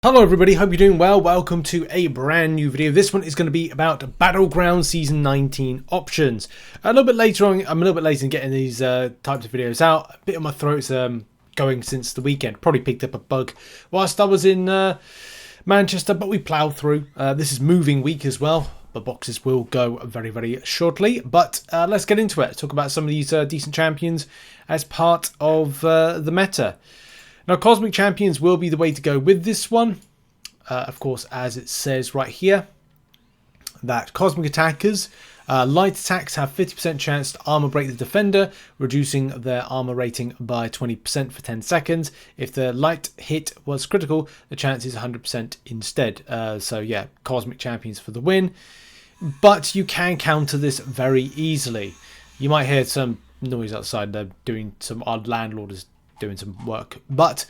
Hello everybody, hope you're doing well. Welcome to a brand new video. This one is going to be about Battlegrounds Season 19 options. A little bit later on, I'm a little bit late in getting these types of videos out. A bit of my throat's going since the weekend. Probably picked up a bug whilst I was in Manchester, but we ploughed through. This is moving week as well. The boxes will go very, very shortly. But let's get into it. Talk about some of these decent champions as part of the meta. Now, Cosmic Champions will be the way to go with this one. Of course, as it says right here, that Cosmic Attackers, light attacks have 50% chance to armor break the defender, reducing their armor rating by 20% for 10 seconds. If the light hit was critical, the chance is 100% instead. So yeah, Cosmic Champions for the win. But you can counter this very easily. You might hear some noise outside. They're doing some odd landlords doing some work. But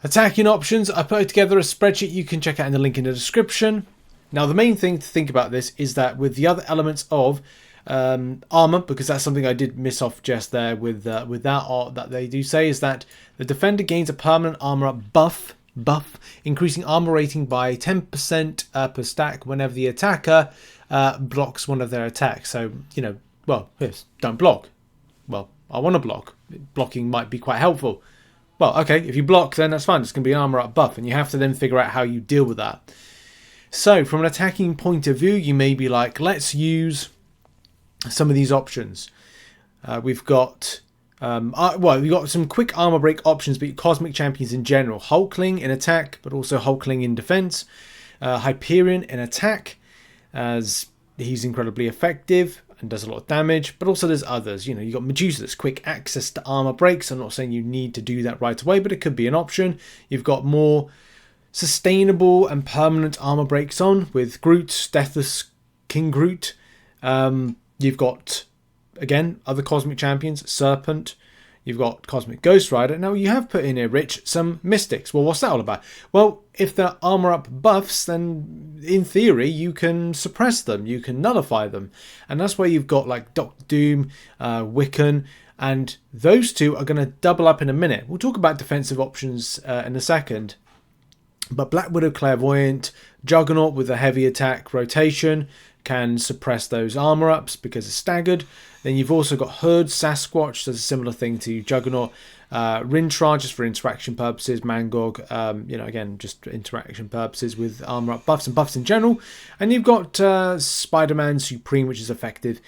attacking options, I put together a spreadsheet you can check out in the link in the description. Now the main thing to think about this is that with the other elements of armor, because that's something I did miss off just there with that art that they do say, is that the defender gains a permanent armor buff, increasing armor rating by 10% per stack whenever the attacker blocks one of their attacks. So, you know, well, yes, don't block. Well, I want to block. Blocking might be quite helpful. Well, okay, if you block, then that's fine. It's going to be an armor up buff, and you have to then figure out how you deal with that. So, from an attacking point of view, you may be like, let's use some of these options. We've got some quick armor break options, but Cosmic Champions in general. Hulkling in attack, but also Hulkling in defense. Hyperion in attack, as he's incredibly effective and does a lot of damage, but also there's others. You know, you've got Medusa that's quick access to armor breaks. I'm not saying you need to do that right away, but it could be an option. You've got more sustainable and permanent armor breaks on with Groot, Deathless King Groot. You've got, again, other Cosmic Champions, Serpent. You've got Cosmic Ghost Rider. Now, you have put in here, Rich, some Mystics. Well, what's that all about? Well, if they're armor up buffs, then in theory, you can suppress them. You can nullify them. And that's where you've got like Doctor Doom, Wiccan, and those two are going to double up in a minute. We'll talk about defensive options in a second. But Black Widow Clairvoyant, Juggernaut with a heavy attack rotation can suppress those armor ups because it's staggered. Then you've also got Herd, Sasquatch, does a similar thing to Juggernaut. Rintrah, just for interaction purposes. Mangog, again, just for interaction purposes with armor up buffs and buffs in general. And you've got Spider-Man Supreme, which is effective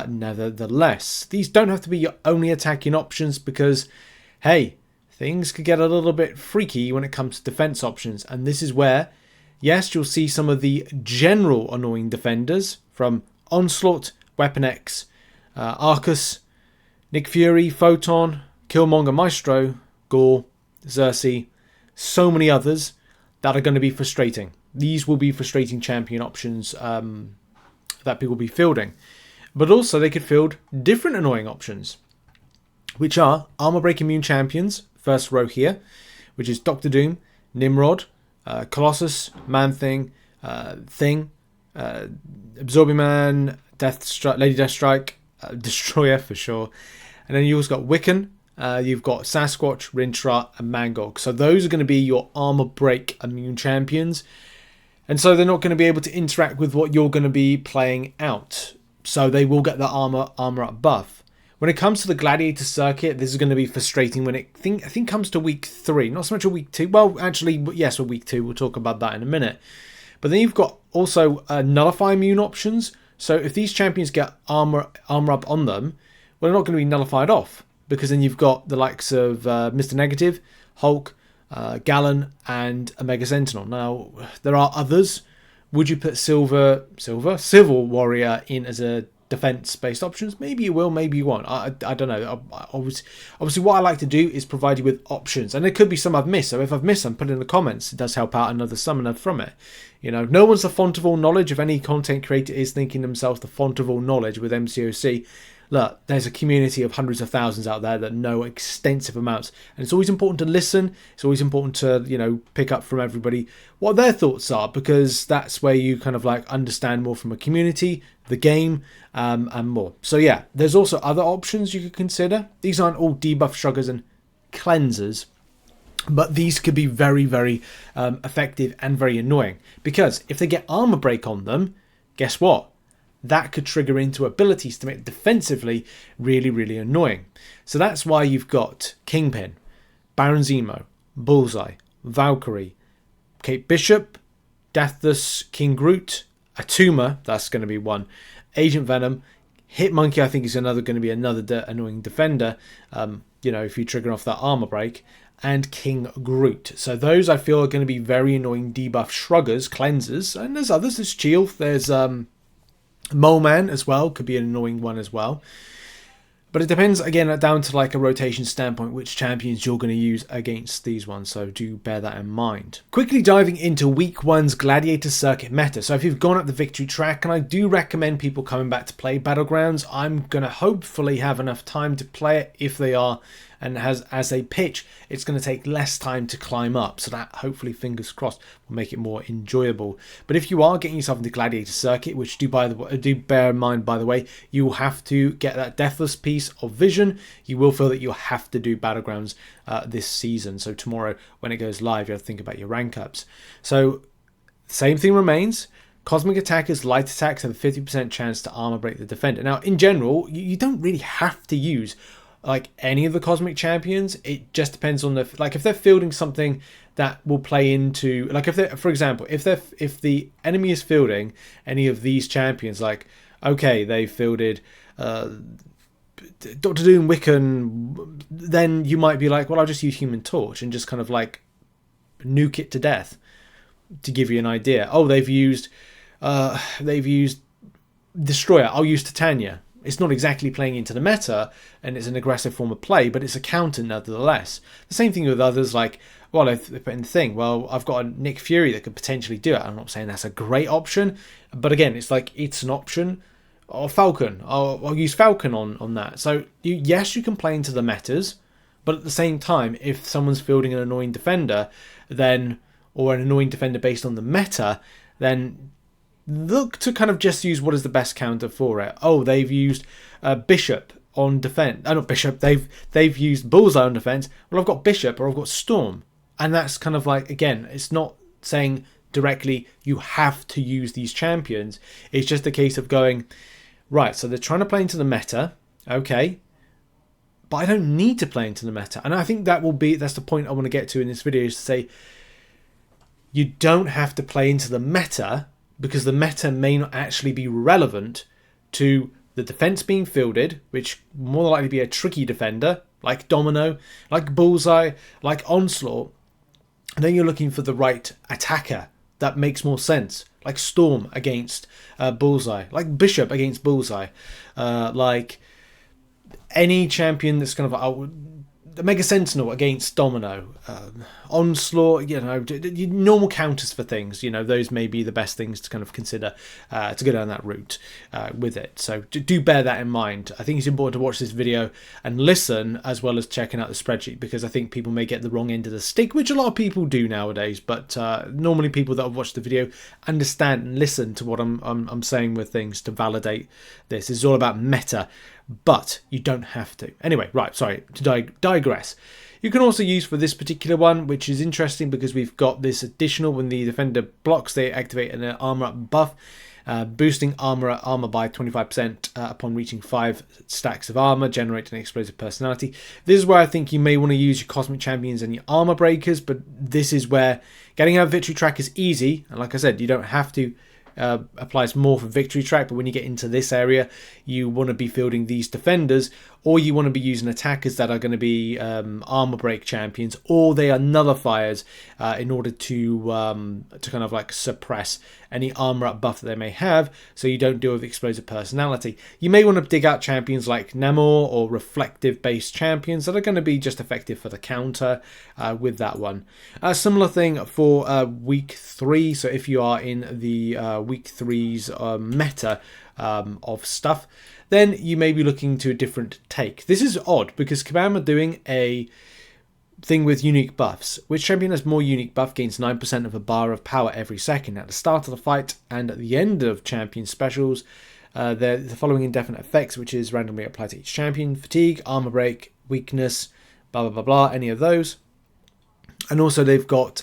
nevertheless. These don't have to be your only attacking options because, hey, things could get a little bit freaky when it comes to defense options. And this is where, yes, you'll see some of the general annoying defenders from Onslaught, Weapon X, Arcus, Nick Fury, Photon, Killmonger, Maestro, Gore, Xerxes, so many others that are going to be frustrating. These will be frustrating champion options that people will be fielding. But also they could field different annoying options, which are armor break immune champions, first row here, which is Doctor Doom, Nimrod, Colossus, Man-Thing, Absorbing Man, Lady Deathstrike, Destroyer for sure. And then you also got Wiccan, you've got Sasquatch, Rintrah, and Mangog. So those are going to be your armor break immune champions. And so they're not going to be able to interact with what you're going to be playing out. So they will get the armor up buff. When it comes to the Gladiator circuit, this is going to be frustrating when I think comes to week 3. Not so much a week 2. Well, actually, yes, for week 2. We'll talk about that in a minute. But then you've got also nullify immune options. So if these champions get armor up on them, well, they're not going to be nullified off. Because then you've got the likes of Mr. Negative, Hulk, Gallon, and Omega Sentinel. Now, there are others. Would you put Civil Warrior in as a defense-based options? Maybe you will, maybe you won't. I don't know. Obviously, what I like to do is provide you with options, and there could be some I've missed. So if I've missed some, put it in the comments. It does help out another summoner from it. You know, no one's the font of all knowledge. If any content creator is thinking themselves the font of all knowledge with MCOC, look, there's a community of hundreds of thousands out there that know extensive amounts, and it's always important to listen. It's always important to, you know, pick up from everybody what their thoughts are, because that's where you kind of like understand more from a community, the game, and more. So yeah, there's also other options you could consider. These aren't all debuff, shruggers, and cleansers. But these could be very, very effective and very annoying, because if they get armor break on them, guess what? That could trigger into abilities to make it defensively really, really annoying. So that's why you've got Kingpin, Baron Zemo, Bullseye, Valkyrie, Kate Bishop, Deathless, King Groot, Atuma, that's going to be one, Agent Venom, Hitmonkey, I think is going to be another annoying defender, you know, if you trigger off that armor break, and King Groot. So those I feel are going to be very annoying debuff shruggers, cleansers, and there's others. There's Chiel, there's Mole Man as well, could be an annoying one as well. But it depends, again, down to like a rotation standpoint, which champions you're going to use against these ones, so do bear that in mind. Quickly diving into week one's Gladiator circuit meta. So if you've gone up the victory track, and I do recommend people coming back to play Battlegrounds, I'm going to hopefully have enough time to play it if they are, and as they pitch, it's going to take less time to climb up, so that hopefully, fingers crossed, will make it more enjoyable. But if you are getting yourself into Gladiator circuit, which do bear in mind, by the way, you will have to get that Deathless piece of vision. You will feel that you'll have to do Battlegrounds this season, so tomorrow when it goes live, you have to think about your rank ups. So same thing remains. Cosmic attackers, light attacks have a 50% chance to armor break the defender. Now, in general, you don't really have to use like any of the cosmic champions. It just depends on the, like, if they're fielding something that will play into, like, if they, for example, if the enemy is fielding any of these champions, like, okay, they fielded Dr. Doom, Wiccan, then you might be like, well, I'll just use Human Torch and just kind of like nuke it to death, to give you an idea. Oh, they've used Destroyer, I'll use Titania. It's not exactly playing into the meta, and it's an aggressive form of play, but it's a counter nevertheless. The same thing with others, like, well, they put in the thing, well, I've got a Nick Fury that could potentially do it. I'm not saying that's a great option, but again, it's like, it's an option. Or Falcon, I'll use Falcon on that. So, yes, you can play into the metas, but at the same time, if someone's fielding an annoying defender, then, or an annoying defender based on the meta, then look to kind of just use what is the best counter for it. Oh, they've used Bishop on defense. Not Bishop. They've used Bullseye on defense. Well, I've got Bishop or I've got Storm, and that's kind of like, again, it's not saying directly you have to use these champions. It's just a case of going, right, so they're trying to play into the meta, okay, but I don't need to play into the meta. And I think that's the point I want to get to in this video, is to say you don't have to play into the meta, because the meta may not actually be relevant to the defense being fielded, which more than likely be a tricky defender, like Domino, like Bullseye, like Onslaught. And then you're looking for the right attacker that makes more sense, like Storm against Bullseye, like Bishop against Bullseye, like any champion that's kind of the Mega Sentinel against Domino, Onslaught, you know, normal counters for things, you know, those may be the best things to kind of consider to go down that route with it. So do bear that in mind. I think it's important to watch this video and listen, as well as checking out the spreadsheet, because I think people may get the wrong end of the stick, which a lot of people do nowadays, but normally people that have watched the video understand and listen to what I'm saying with things to validate this. It's all about meta, but you don't have to. Anyway, right, sorry, to digress. You can also use for this particular one, which is interesting because we've got this additional, when the defender blocks, they activate an armor up buff, boosting armor by 25% upon reaching 5 stacks of armor, generating an explosive personality. This is where I think you may want to use your cosmic champions and your armor breakers, but this is where getting out of victory track is easy, and like I said, you don't have to. Applies more for victory track, but when you get into this area, you want to be fielding these defenders, or you want to be using attackers that are going to be armor break champions, or they are nullifiers in order to kind of like suppress any armor up buff that they may have, so you don't deal with explosive personality. You may want to dig out champions like Namor or reflective based champions that are going to be just effective for the counter with that one. Similar thing for week 3. So if you are in the week 3's meta of stuff, then you may be looking to a different take. This is odd because Kabam are doing a thing with unique buffs. Which champion has more unique buff gains 9% of a bar of power every second at the start of the fight and at the end of champion specials. The following indefinite effects, which is randomly applied to each champion: fatigue, armor break, weakness, blah blah blah blah, any of those. And also they've got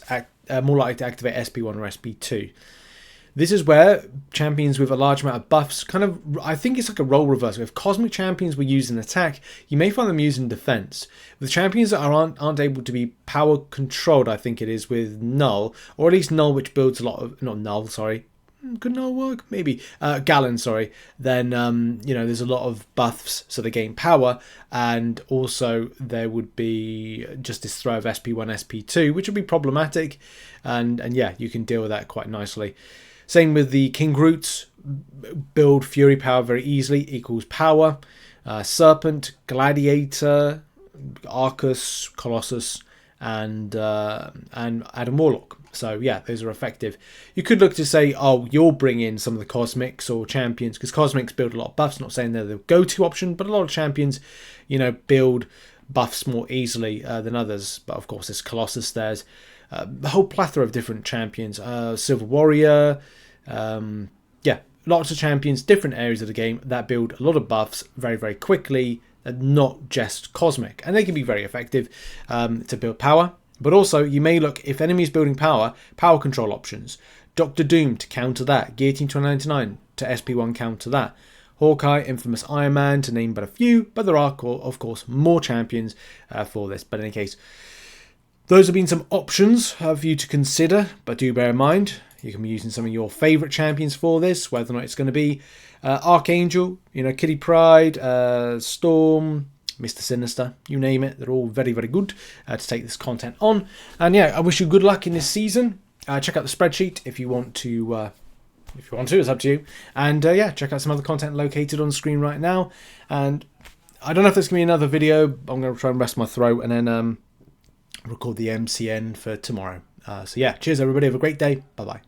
more likely to activate SP1 or SP2. This is where champions with a large amount of buffs kind of, I think it's like a role reversal. If cosmic champions were used in attack, you may find them used in defense. With champions that aren't able to be power controlled, I think it is with Null, or at least Null, which builds a lot of, not Null, sorry. Could Null work? Maybe. Gallon, sorry. Then, you know, there's a lot of buffs, so they gain power. And also there would be just this throw of SP1, SP2, which would be problematic. And yeah, you can deal with that quite nicely. Same with the King Roots, build Fury power very easily, equals power. Serpent, Gladiator, Arcus, Colossus, and Adam Warlock. So yeah, those are effective. You could look to say, oh, you'll bring in some of the Cosmics or Champions, because Cosmics build a lot of buffs. Not saying they're the go-to option, but a lot of Champions, you know, build buffs more easily than others. But of course, there's Colossus, there's the whole plethora of different champions, Silver Warrior, yeah, lots of champions, different areas of the game that build a lot of buffs very, very quickly, not just cosmic, and they can be very effective to build power. But also, you may look, if enemies building power control options, Doctor Doom to counter that, Guillotine 2099 to SP1 counter that, Hawkeye, Infamous Iron Man, to name but a few, but there are, of course, more champions for this. But in any case, those have been some options for you to consider, but do bear in mind, you can be using some of your favourite champions for this, whether or not it's going to be Archangel, you know, Kitty Pryde, Storm, Mr. Sinister, you name it. They're all very, very good to take this content on. And yeah, I wish you good luck in this season. Check out the spreadsheet if you want to. If you want to, it's up to you. And yeah, check out some other content located on screen right now. And I don't know if there's going to be another video. I'm going to try and rest my throat and then record the MCN for tomorrow. So yeah, cheers everybody, have a great day, bye bye.